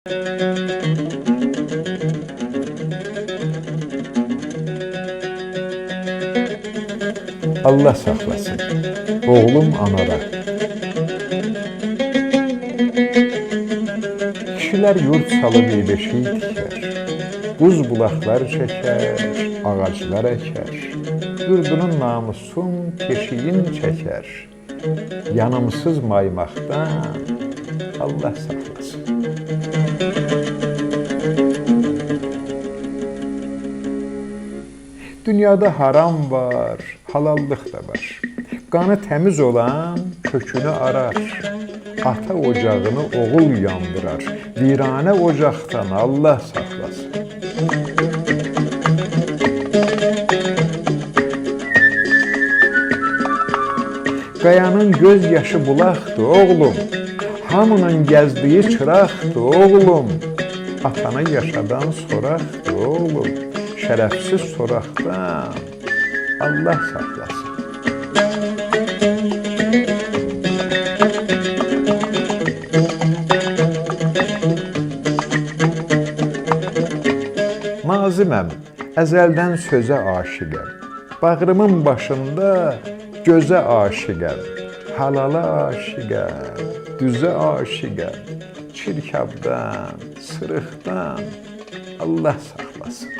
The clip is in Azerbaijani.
Allah saxlasın, oğlum anara. Kişilər yurt salıb ebeşik tikər, buz bulaqlar çəkər, ağaclar əkər, yurdunun namusun keşiyin çəkər, yanımsız maymaqdan Allah saxlasın. Dünyada haram var, halallıq da var. Qanı təmiz olan kökünü arar. Ata ocağını oğul yandırar. Viranə ocaqdan Allah saxlasın. Qayanın göz yaşı bulaqdır oğlum. Hamının gəzdiyi çıraqdır oğlum. Atanı yaşadan soraqdır oğlum. Şərəfsiz soraqdan Allah saxlasın. Naziməm, əzəldən sözə aşiqəm. Bağrımın başında gözə aşiqəm. Halala aşiqəm, düzə aşiqəm. Çirkabdan, sırıqdan Allah saxlasın.